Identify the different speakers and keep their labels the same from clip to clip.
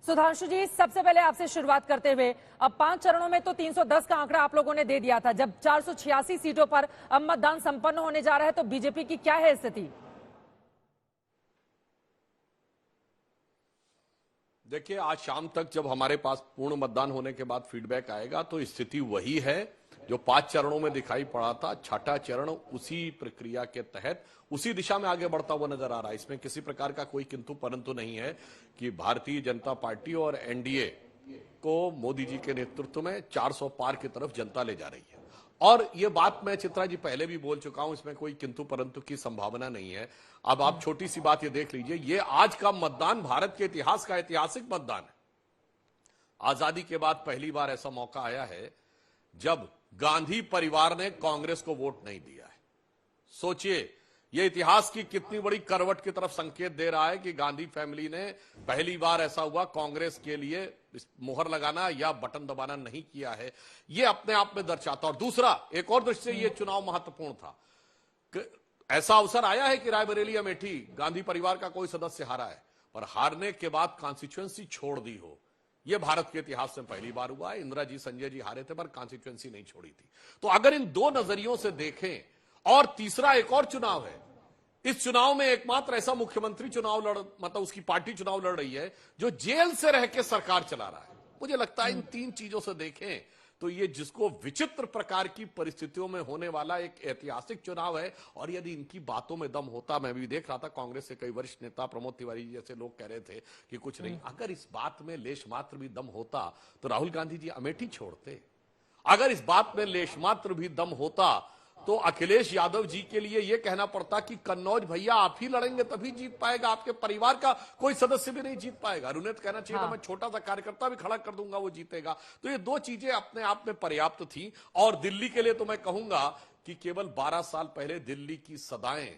Speaker 1: सुधांशु जी, सबसे पहले आपसे शुरुआत करते हुए, अब 5 चरणों में तो 310 का आंकड़ा आप लोगों ने दे दिया था। जब 486 सीटों पर अब मतदान संपन्न होने जा रहा है तो बीजेपी की क्या है स्थिति?
Speaker 2: देखिए, आज शाम तक जब हमारे पास पूर्ण मतदान होने के बाद फीडबैक आएगा तो स्थिति वही है जो 5 चरणों में दिखाई पड़ा था। छठा चरण उसी प्रक्रिया के तहत उसी दिशा में आगे बढ़ता हुआ नजर आ रहा है। इसमें किसी प्रकार का कोई किंतु परंतु नहीं है कि भारतीय जनता पार्टी और एनडीए को मोदी जी के नेतृत्व में 400 पार की तरफ जनता ले जा रही है। और ये बात मैं चित्रा जी पहले भी बोल चुका हूं, इसमें कोई किंतु परंतु की संभावना नहीं है। अब आप छोटी सी बात ये देख लीजिए, ये आज का मतदान भारत के इतिहास का ऐतिहासिक मतदान है। आजादी के बाद पहली बार ऐसा मौका आया है जब गांधी परिवार ने कांग्रेस को वोट नहीं दिया है। सोचिए, यह इतिहास की कितनी बड़ी करवट की तरफ संकेत दे रहा है कि गांधी फैमिली ने पहली बार ऐसा हुआ कांग्रेस के लिए मुहर लगाना या बटन दबाना नहीं किया है। यह अपने आप में दर्शाता। और दूसरा, एक और दृष्टि से यह चुनाव महत्वपूर्ण था। ऐसा अवसर आया है कि रायबरेली अमेठी गांधी परिवार का कोई सदस्य हारा है, पर हारने के बाद कॉन्स्टिट्यूएंसी छोड़ दी हो, यह भारत के इतिहास में पहली बार हुआ है। इंदिरा जी, संजय जी हारे थे पर कॉन्स्टिट्यूएंसी नहीं छोड़ी थी। तो अगर इन दो नजरियों से देखें, और तीसरा एक और चुनाव है, इस चुनाव में एकमात्र ऐसा मुख्यमंत्री चुनाव मतलब उसकी पार्टी चुनाव लड़ रही है जो जेल से रह के सरकार चला रहा है। मुझे लगता है इन तीन चीजों से देखें तो ये जिसको विचित्र प्रकार की परिस्थितियों में होने वाला एक ऐतिहासिक चुनाव है। और यदि इनकी बातों में दम होता, मैं भी देख रहा था कांग्रेस के कई वरिष्ठ नेता, प्रमोद तिवारी जैसे लोग कह रहे थे कि कुछ नहीं, अगर इस बात में लेश मात्र भी दम होता तो राहुल गांधी जी अमेठी छोड़ते। अगर इस बात में लेश मात्र भी दम होता तो अखिलेश यादव जी के लिए यह कहना पड़ता कि कन्नौज भैया आप ही लड़ेंगे तभी जीत पाएगा, आपके परिवार का कोई सदस्य भी नहीं जीत पाएगा। उन्हें तो कहना चाहिए था मैं छोटा सा कार्यकर्ता भी खड़ा कर दूंगा, वो जीतेगा। तो ये दो चीजें अपने आप में पर्याप्त थी। और दिल्ली के लिए तो मैं कहूंगा कि केवल 12 साल पहले दिल्ली की सदाएं,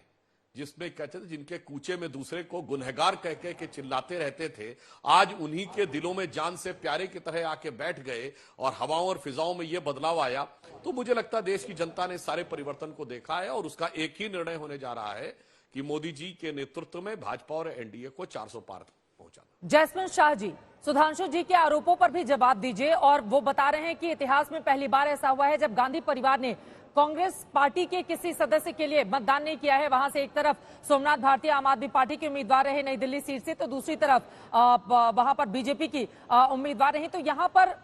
Speaker 2: जिसमें कहते थे जिनके कूचे में दूसरे को गुनहगार कह कह के चिल्लाते रहते थे, आज उन्हीं के दिलों में जान से प्यारे की तरह आके बैठ गए और हवाओं और फिजाओं में यह बदलाव आया। तो मुझे लगता है देश की जनता ने सारे परिवर्तन को देखा है और उसका एक ही निर्णय होने जा रहा है कि मोदी जी के नेतृत्व में भाजपा और एनडीए को 400 पार पहुंचाना।
Speaker 1: जैस्मिन शाह जी, सुधांशु जी के आरोपों पर भी जवाब दीजिए। और वो बता रहे हैं कि इतिहास में पहली बार ऐसा हुआ है जब गांधी परिवार ने कांग्रेस पार्टी के किसी सदस्य के लिए मतदान नहीं किया है। वहां से एक तरफ सोमनाथ भारती आम आदमी पार्टी के उम्मीदवार रहे नई दिल्ली सीट से, तो दूसरी तरफ वहां पर बीजेपी की उम्मीदवार रही। तो यहां पर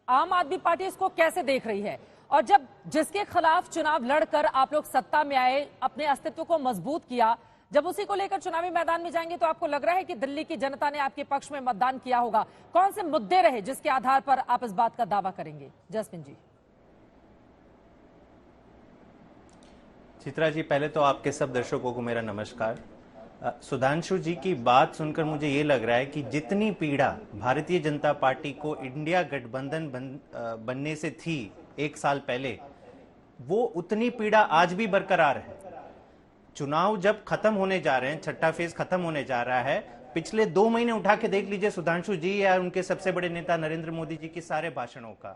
Speaker 1: आम आदमी पार्टी इसको कैसे देख रही है? और जब जिसके खिलाफ चुनाव लड़कर आप लोग सत्ता में आए, अपने अस्तित्व को मजबूत किया, जब उसी को लेकर चुनावी मैदान में जाएंगे तो आपको लग रहा है कि दिल्ली की जनता ने आपके पक्ष में मतदान किया होगा? कौन से मुद्दे रहे जिसके आधार पर आप इस बात का दावा करेंगे? जसमिन जी।
Speaker 3: चित्रा जी, पहले तो आपके सब दर्शकों को मेरा नमस्कार। सुधांशु जी की बात सुनकर मुझे ये लग रहा है कि जितनी पीड़ा भारतीय जनता पार्टी को इंडिया गठबंधन बनने से थी 1 साल पहले, वो उतनी पीड़ा आज भी बरकरार है। चुनाव जब खत्म होने जा रहे हैं, छठा फेज खत्म होने जा रहा है, पिछले 2 महीने उठा के देख लीजिए सुधांशु जी या उनके सबसे बड़े नेता नरेंद्र मोदी जी के सारे भाषणों का,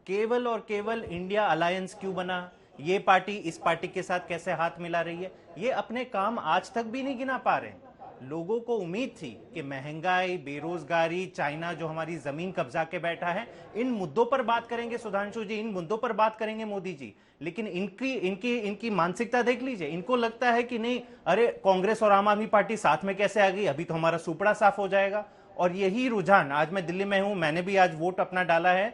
Speaker 3: केवल और केवल इंडिया अलायंस क्यों बना, ये पार्टी इस पार्टी के साथ कैसे हाथ मिला रही है, ये अपने काम आज तक भी नहीं गिना पा रहे हैं। लोगों को उम्मीद थी कि महंगाई, बेरोजगारी, चाइना जो हमारी जमीन कब्जा के बैठा है, इन मुद्दों पर बात करेंगे सुधांशु जी, इन मुद्दों पर बात करेंगे मोदी जी। लेकिन इनकी मानसिकता देख लीजिए। इनको लगता है कि नहीं, अरे कांग्रेस और आम आदमी पार्टी साथ में कैसे आ गई, अभी तो हमारा सुपड़ा साफ हो जाएगा। और यही रुझान, आज मैं दिल्ली में हूं, मैंने भी आज वोट अपना डाला है।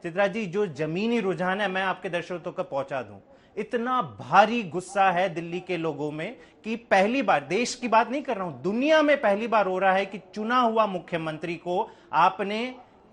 Speaker 3: चित्रा जी, जो जमीनी रुझान है मैं आपके दर्शकों तक पहुंचा दूं। इतना भारी गुस्सा है दिल्ली के लोगों में कि पहली बार, देश की बात नहीं कर रहा हूं, दुनिया में पहली बार हो रहा है कि चुना हुआ मुख्यमंत्री को आपने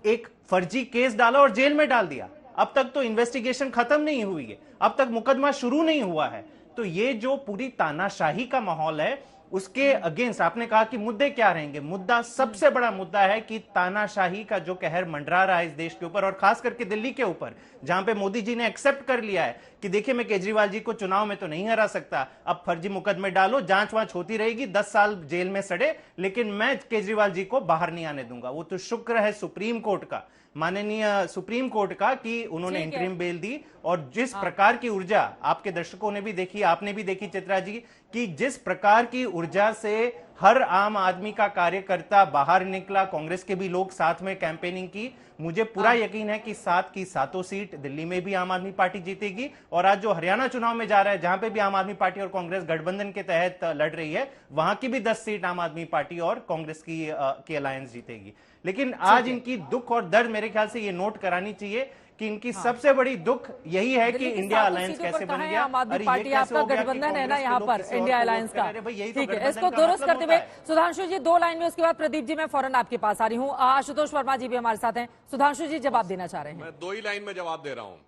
Speaker 3: एक फर्जी केस डाला और जेल में डाल दिया। अब तक तो इन्वेस्टिगेशन खत्म नहीं हुई है, अब तक मुकदमा शुरू नहीं हुआ है। तो ये जो पूरी तानाशाही का माहौल है, उसके अगेंस्ट आपने कहा कि मुद्दे क्या रहेंगे। मुद्दा, सबसे बड़ा मुद्दा है कि तानाशाही का जो कहर मंडरा रहा है इस देश के ऊपर, और खास करके दिल्ली के ऊपर, जहां पे मोदी जी ने एक्सेप्ट कर लिया है कि देखिए मैं केजरीवाल जी को चुनाव में तो नहीं हरा सकता, अब फर्जी मुकदमे डालो, जांच वांच होती रहेगी, 10 साल जेल में सड़े, लेकिन मैं केजरीवाल जी को बाहर नहीं आने दूंगा। वो तो शुक्र है सुप्रीम कोर्ट का, माननीय सुप्रीम कोर्ट का, कि उन्होंने इंटरिम बेल दी। और जिस प्रकार की ऊर्जा आपके दर्शकों ने भी देखी, आपने भी देखी चित्रा जी, कि जिस प्रकार की ऊर्जा से हर आम आदमी का कार्यकर्ता बाहर निकला, कांग्रेस के भी लोग साथ में कैंपेनिंग की, मुझे पूरा यकीन है कि 7 की 7 सीट दिल्ली में भी आम आदमी पार्टी जीतेगी। और आज जो हरियाणा चुनाव में जा रहा है, जहां पे भी आम आदमी पार्टी और कांग्रेस गठबंधन के तहत लड़ रही है, वहां की भी 10 सीट आम आदमी पार्टी और कांग्रेस की अलायंस जीतेगी। लेकिन आज इनकी दुख और दर्द मेरे ख्याल से ये नोट करानी चाहिए कि इनकी सबसे बड़ी दुख यही है कि इंडिया अलायंस कैसे बन गया।
Speaker 1: आम आदमी पार्टी आपका गठबंधन है ना यहाँ पर इंडिया अलायंस का। ठीक है, इसको दुरुस्त करते हुए सुधांशु जी 2 लाइन में, उसके बाद प्रदीप जी मैं फौरन आपके पास आ रही हूँ। आशुतोष वर्मा जी भी हमारे साथ हैं। सुधांशु जी जवाब देना चाह रहे हैं।
Speaker 2: मैं 2 ही लाइन में जवाब दे रहा हूं,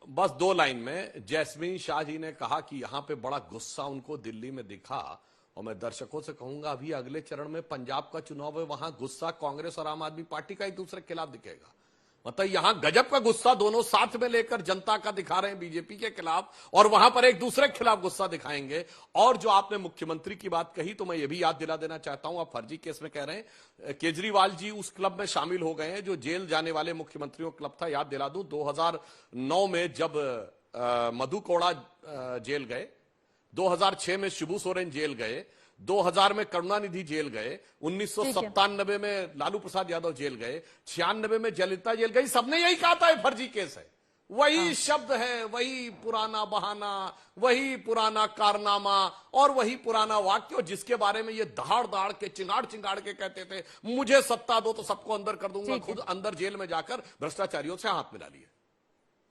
Speaker 2: बस 2 लाइन में। जैस्मीन शाह जी ने कहा कि यहां पे बड़ा गुस्सा उनको दिल्ली में दिखा, और मैं दर्शकों से कहूंगा अभी अगले चरण में पंजाब का चुनाव है, वहां गुस्सा कांग्रेस और आम आदमी पार्टी का एक दूसरे के खिलाफ दिखेगा। मतलब यहां गजब का गुस्सा दोनों साथ में लेकर जनता का दिखा रहे हैं बीजेपी के खिलाफ, और वहां पर एक दूसरे के खिलाफ गुस्सा दिखाएंगे। और जो आपने मुख्यमंत्री की बात कही, तो मैं ये भी याद दिला देना चाहता हूं, आप फर्जी केस में कह रहे हैं, केजरीवाल जी उस क्लब में शामिल हो गए हैं जो जेल जाने वाले मुख्यमंत्रियों का क्लब था। याद दिला दूं, 2009 में जब मधु कोड़ा जेल गए, 2006 में शिबू सोरेन जेल गए, 2000 में करुणानिधि जेल गए, 1997 में लालू प्रसाद यादव जेल गए, 96 में जयललिता जेल गई। सबने यही कहा था फर्जी केस है। वही शब्द है, वही पुराना बहाना, वही पुराना कारनामा और वही पुराना वाक्य, जिसके बारे में ये दहाड़ दहाड़ के चिंगाड़ चिंगाड़ के कहते थे मुझे सत्ता दो तो सबको अंदर कर दूंगा, खुद अंदर जेल में जाकर भ्रष्टाचारियों से हाथ मिला लिए।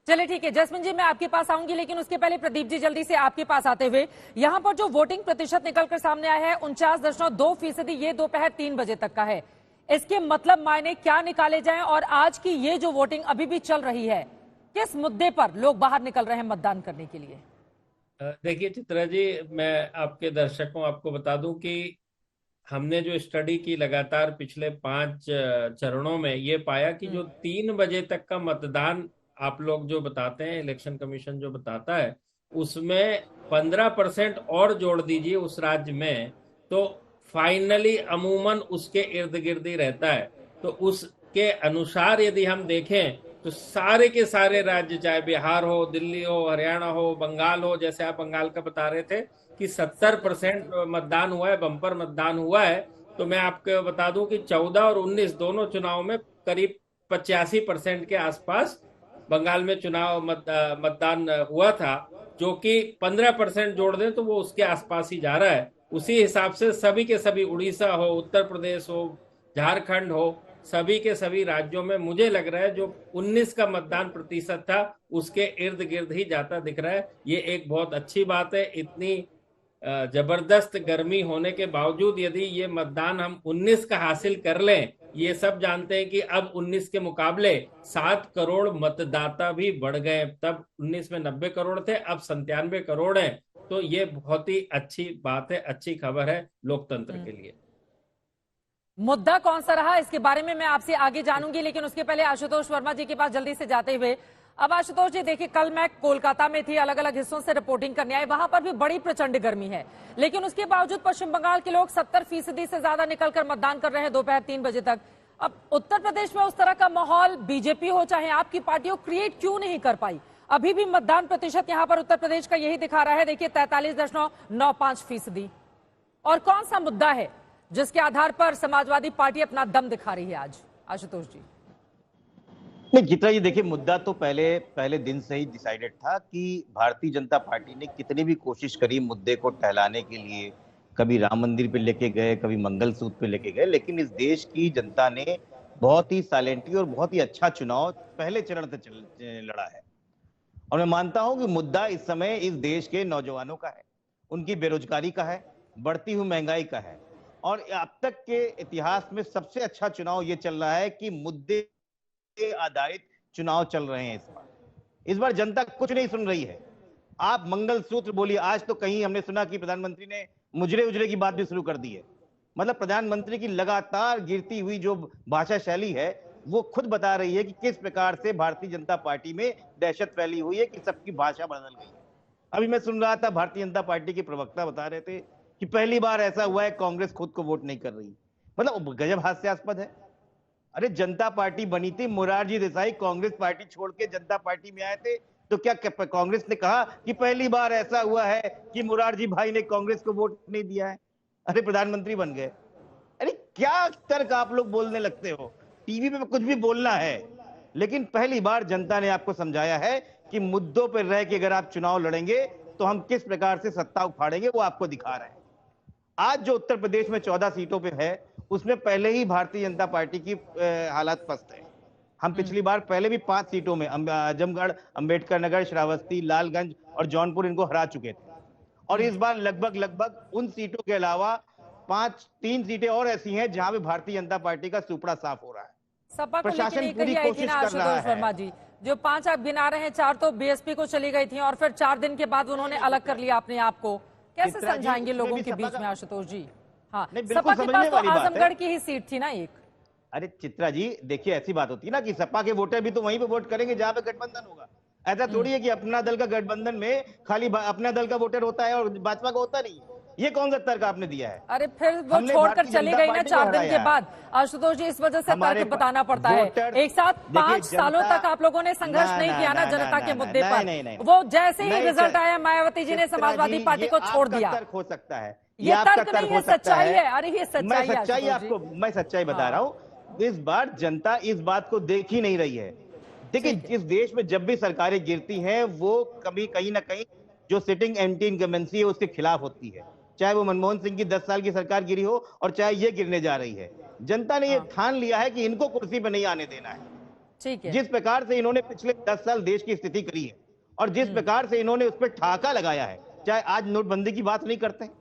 Speaker 1: चलिए ठीक है, जसमिन जी मैं आपके पास आऊंगी, लेकिन उसके पहले प्रदीप जी जल्दी से आपके पास आते हुए, यहां पर जो वोटिंग प्रतिशत निकलकर सामने आया है 49.2%, ये दोपहर 3 बजे तक का है। इसके मतलब मायने क्या निकाले जाएं, और आज की ये जो वोटिंग अभी भी चल रही है, किस मुद्दे पर लोग बाहर निकल रहे हैं मतदान करने के लिए?
Speaker 4: देखिए चित्रा जी, मैं आपके दर्शकों आपको बता दूं कि हमने जो स्टडी की लगातार पिछले 5 चरणों में, ये पाया कि जो 3 बजे तक का मतदान आप लोग जो बताते हैं, इलेक्शन कमीशन जो बताता है, उसमें 15% और जोड़ दीजिए उस राज्य में, तो फाइनली अमूमन उसके इर्द गिर्द ही रहता है। तो उसके अनुसार यदि हम देखें तो सारे के सारे राज्य, चाहे बिहार हो, दिल्ली हो, हरियाणा हो, बंगाल हो, जैसे आप बंगाल का बता रहे थे कि 70% मतदान हुआ है, बम्पर मतदान हुआ है, तो मैं आपको बता दूं कि 14 और 19 दोनों चुनाव में करीब 85% के आसपास बंगाल में चुनाव मतदान हुआ था, जो कि 15% जोड़ दें तो वो उसके आसपास ही जा रहा है। उसी हिसाब से सभी के सभी, उड़ीसा हो, उत्तर प्रदेश हो, झारखंड हो, सभी के सभी राज्यों में मुझे लग रहा है जो 19 का मतदान प्रतिशत था उसके इर्द गिर्द ही जाता दिख रहा है। ये एक बहुत अच्छी बात है। इतनी जबरदस्त गर्मी होने के बावजूद यदि ये मतदान हम 19 का हासिल कर लें, ये सब जानते हैं कि अब 19 के मुकाबले 7 करोड़ मतदाता भी बढ़ गए। तब 19 में 90 करोड़ थे, अब 97 करोड़ हैं। तो ये बहुत ही अच्छी बात है, अच्छी खबर है लोकतंत्र के लिए।
Speaker 1: मुद्दा कौन सा रहा इसके बारे में मैं आपसे आगे जानूंगी, लेकिन उसके पहले आशुतोष वर्मा जी के पास जल्दी से जाते हुए, अब आशुतोष जी देखिए, कल मैं कोलकाता में थी, अलग अलग हिस्सों से रिपोर्टिंग करने आई, वहां पर भी बड़ी प्रचंड गर्मी है, लेकिन उसके बावजूद पश्चिम बंगाल के लोग 70% से ज्यादा निकलकर मतदान कर रहे हैं दोपहर 3 बजे तक। अब उत्तर प्रदेश में उस तरह का माहौल बीजेपी हो चाहे आपकी पार्टी हो, क्रिएट क्यों नहीं कर पाई? अभी भी मतदान प्रतिशत यहां पर उत्तर प्रदेश का यही दिखा रहा है, देखिए 43.95%। और कौन सा मुद्दा है जिसके आधार पर समाजवादी पार्टी अपना दम दिखा रही है आज? आशुतोष जी।
Speaker 5: नहीं चित्रा जी, देखिए मुद्दा तो पहले दिन से ही डिसाइडेड था कि भारतीय जनता पार्टी ने कितनी भी कोशिश करी मुद्दे को टहलाने के लिए, कभी राम मंदिर पे लेके गए, कभी मंगलसूत्र पे लेके गए, लेकिन इस देश की जनता ने बहुत ही साइलेंटली और बहुत ही अच्छा चुनाव पहले चरण से लड़ा है। और मैं मानता हूं कि मुद्दा इस समय इस देश के नौजवानों का है, उनकी बेरोजगारी का है, बढ़ती हुई महंगाई का है। और अब तक के इतिहास में सबसे अच्छा चुनाव ये चल रहा है कि मुद्दे आधारित चुनाव चल रहे हैं। इस बार जनता कुछ नहीं सुन रही है। आप मंगलसूत्र बोलिए, आज तो कहीं हमने सुना कि प्रधानमंत्री ने मुजरे उजरे की बात भी शुरू कर दी है। मतलब प्रधानमंत्री की लगातार गिरती हुई जो भाषा शैली है, वो खुद बता रही है कि किस प्रकार से भारतीय जनता पार्टी में दहशत फैली हुई है, कि सबकी भाषा बदल गई है। अभी मैं सुन रहा था, भारतीय जनता पार्टी के प्रवक्ता बता रहे थे कि पहली बार ऐसा हुआ है कांग्रेस खुद को वोट नहीं कर रही। मतलब गजब हास्यास्पद है। अरे जनता पार्टी बनी थी, मोरारजी देसाई कांग्रेस पार्टी छोड़ के जनता पार्टी में आए थे, तो क्या कांग्रेस ने कहा कि पहली बार ऐसा हुआ है कि मुरारजी भाई ने कांग्रेस को वोट नहीं दिया है? अरे प्रधानमंत्री बन गए। अरे क्या तर्क आप लोग बोलने लगते हो? टीवी पे कुछ भी बोलना है, लेकिन पहली बार जनता ने आपको समझाया है कि मुद्दों पर रह के अगर आप चुनाव लड़ेंगे तो हम किस प्रकार से सत्ता उखाड़ेंगे, वो आपको दिखा रहे हैं। आज जो उत्तर प्रदेश में 14 सीटों पे है, उसमें पहले ही भारतीय जनता पार्टी की हालात पस्त है। हम पिछली बार पहले भी 5 सीटों में आजमगढ़, अंबेडकर नगर, श्रावस्ती, लालगंज और जौनपुर इनको हरा चुके थे। और इस बार लगभग उन सीटों के अलावा 3 सीटें और ऐसी हैं जहां पे भारतीय जनता पार्टी का सुपड़ा साफ हो रहा है।
Speaker 1: सपा को
Speaker 5: प्रशासन
Speaker 1: लेकर
Speaker 5: पूरी
Speaker 1: आई थी
Speaker 5: कोशिश
Speaker 1: ना
Speaker 5: कर रहा
Speaker 1: आशुतोष
Speaker 5: है।
Speaker 1: वर्मा जी, जो 5 आप गिना रहे हैं, 4 तो बीएसपी को चली गई थी और फिर 4 दिन के बाद उन्होंने अलग कर लिया अपने आप को। कैसे
Speaker 5: चित्रा जी,
Speaker 1: समझाएंगे
Speaker 5: उसमें
Speaker 1: लोगों
Speaker 5: भी
Speaker 1: के
Speaker 5: सपा
Speaker 1: बीच
Speaker 5: का-
Speaker 1: में आशुतोष जी? हाँ,
Speaker 5: नहीं, बिल्कुल
Speaker 1: सपा के
Speaker 5: समझने
Speaker 1: पास तो
Speaker 5: वाली बात है।
Speaker 1: आजमगढ़ की ही सीट थी ना एक।
Speaker 5: अरे चित्रा जी, देखिए ऐसी बात होती है ना कि सपा के वोटर भी तो वहीं पे वोट करेंगे जहां पे गठबंधन होगा। ऐसा थोड़ी है कि अपना दल का गठबंधन में खाली अपना दल का वोटर होता है और भाजपा का होता नहीं है। ये कौन सा तर्क आपने दिया है?
Speaker 1: अरे फिर वो
Speaker 5: हमने
Speaker 1: छोड़कर
Speaker 5: भारतीय
Speaker 1: चली
Speaker 5: जनता
Speaker 1: गई ना
Speaker 5: पार्टी को
Speaker 1: 4 दिन के
Speaker 5: हराया है।
Speaker 1: बाद। आशुतोष जी, इस वजह से
Speaker 5: हमारे
Speaker 1: तर्क बताना पड़ता है।
Speaker 5: वोटर-
Speaker 1: एक साथ
Speaker 5: देखिए,
Speaker 1: 5 सालों
Speaker 5: जनता-
Speaker 1: तक आप लोगों ने संघर्ष
Speaker 5: ना,
Speaker 1: नहीं
Speaker 5: ना,
Speaker 1: किया ना
Speaker 5: ना,
Speaker 1: जनता
Speaker 5: ना,
Speaker 1: के
Speaker 5: ना,
Speaker 1: मुद्दे
Speaker 5: नहीं,
Speaker 1: पर।
Speaker 5: नहीं, नहीं।
Speaker 1: वो जैसे ही
Speaker 5: नहीं,
Speaker 1: रिजल्ट आया, मायावती जी ने
Speaker 5: चित्रा
Speaker 1: समाजवादी
Speaker 5: जी,
Speaker 1: पार्टी
Speaker 5: ये
Speaker 1: को छोड़
Speaker 5: आपका
Speaker 1: दिया।
Speaker 5: तर्क हो सकता है।
Speaker 1: ये
Speaker 5: आपका
Speaker 1: तर्क नहीं
Speaker 5: हो
Speaker 1: है,
Speaker 5: सकता
Speaker 1: सच्चाई है। अरे ये सच्चाई
Speaker 5: मैं
Speaker 1: है
Speaker 5: सच्चाई
Speaker 1: आशुतोष जी।
Speaker 5: आपको मैं सच्चाई बता रहा हूँ। इस बार जनता इस बात को देख ही नहीं रही है। देखिए,
Speaker 1: ठीक है।
Speaker 5: इस देश में जब भी सरकारें गिरती हैं, वो कभी कहीं ना कहीं जो सिटिंग एंटी इनकम्बेंसी है उसके खिलाफ होती है। चाहे वो मनमोहन सिंह की 10 साल की सरकार गिरी हो और चाहे ये गिरने जा रही है। जनता ने ये ठान लिया है कि इनको कुर्सी पर नहीं आने देना है।
Speaker 1: ठीक है।
Speaker 5: जिस प्रकार से इन्होंने पिछले 10 साल देश की स्थिति करी है और जिस प्रकार से इन्होंने उस पर ठाका लगाया है, चाहे आज नोटबंदी की बात नहीं करते हैं।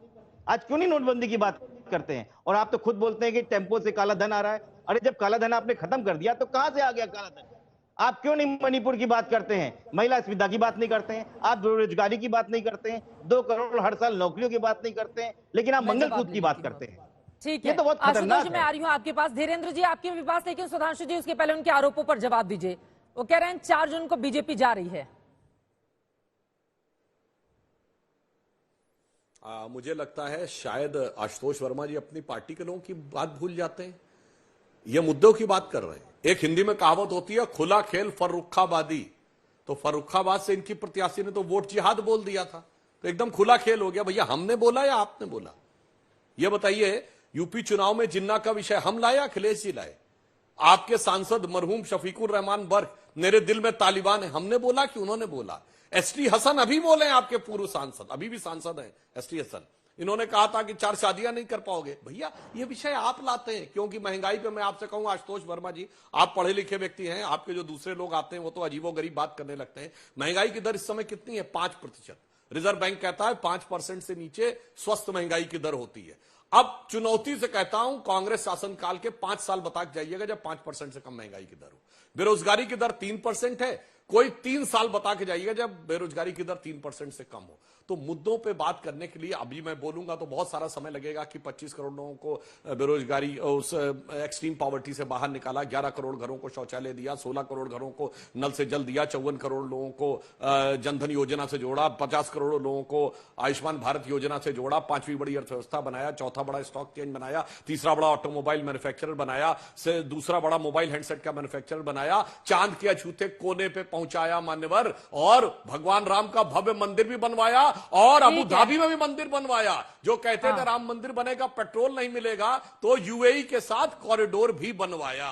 Speaker 5: आज क्यों नहीं नोटबंदी की बात करते हैं? और आप तो खुद बोलते हैं कि टेम्पो से काला धन आ रहा है। अरे जब काला धन आपने खत्म कर दिया तो कहां से आ गया काला धन? आप क्यों नहीं मणिपुर की बात करते हैं, महिला सुविधा की बात नहीं करते हैं, आप बेरोजगारी की बात नहीं करते हैं, 2 करोड़ हर साल नौकरियों की बात नहीं करते हैं, लेकिन आप
Speaker 1: मैं जवाब
Speaker 5: मंगलसूत्र की
Speaker 1: नहीं
Speaker 5: बात
Speaker 1: देती
Speaker 5: करते हैं।
Speaker 1: ठीक
Speaker 5: ये
Speaker 1: है।
Speaker 5: तो बहुत खतरनाक
Speaker 1: आशुतोष, मैं
Speaker 5: है।
Speaker 1: आ रही हूँ आपके पास। धीरेन्द्र जी, आपके भी पास, लेकिन सुधांशु जी उसके पहले उनके आरोपों पर जवाब दीजिए। वो कह रहे हैं 4 जून को बीजेपी जा रही है।
Speaker 2: मुझे लगता है शायद आशुतोष वर्मा जी अपनी पार्टी के लोगों की बात भूल जाते हैं। ये मुद्दों की बात कर रहे हैं। एक हिंदी में कहावत होती है, खुला खेल फर्रुखाबादी। तो फर्रुखाबाद से इनकी प्रत्याशी ने तो वोट जिहाद बोल दिया था, तो एकदम खुला खेल हो गया। भैया, हमने बोला या आपने बोला? ये बताइए, यूपी चुनाव में जिन्ना का विषय हम लाए, अखिलेश जी लाए? आपके सांसद मरहूम शफीकुर रहमान बर्क, मेरे दिल में तालिबान है, हमने बोला कि उन्होंने बोला? एसटी हसन अभी बोले हैं, आपके पूर्व सांसद, अभी भी सांसद हैं एसटी हसन। इन्होंने कहा था कि 4 शादियां नहीं कर पाओगे। भैया, ये विषय आप लाते हैं, क्योंकि महंगाई पे मैं आपसे कहूं आशुतोष वर्मा जी, आप पढ़े लिखे व्यक्ति हैं, आपके जो दूसरे लोग आते हैं वो तो अजीबोगरीब बात करने लगते हैं। महंगाई की दर इस समय कितनी है? 5%। रिजर्व बैंक कहता है 5% से नीचे स्वस्थ महंगाई की दर होती है। अब चुनौती से कहता हूं, कांग्रेस शासनकाल के 5 साल बता के जाइएगा जब 5% से कम महंगाई की दर हो। बेरोजगारी की दर 3% है, कोई 3 साल बता के जाइएगा जब बेरोजगारी की दर 3% से कम हो। तो मुद्दों पे बात करने के लिए अभी मैं बोलूंगा तो बहुत सारा समय लगेगा कि 25 करोड़ लोगों को बेरोजगारी, उस एक्सट्रीम पॉवर्टी से बाहर निकाला, 11 करोड़ घरों को शौचालय दिया, 16 करोड़ घरों को नल से जल दिया, 54 करोड़ लोगों को जनधन योजना से जोड़ा, 50 करोड़ लोगों को आयुष्मान भारत योजना से जोड़ा, 5वीं बड़ी अर्थव्यवस्था बनाया, 4था बड़ा स्टॉक चेंज बनाया, 3रा बड़ा ऑटोमोबाइल मैन्युफैक्चरर बनाया, से 2रा बड़ा मोबाइल हैंडसेट का मैन्युफैक्चरर बनाया, चांद के अछूते कोने पे पहुंचाया मान्यवर, और भगवान राम का भव्य मंदिर भी बनवाया, और अबू धाबी में भी मंदिर बनवाया। जो कहते थे राम मंदिर बनेगा पेट्रोल नहीं मिलेगा, तो यूएई के साथ कॉरिडोर भी बनवाया।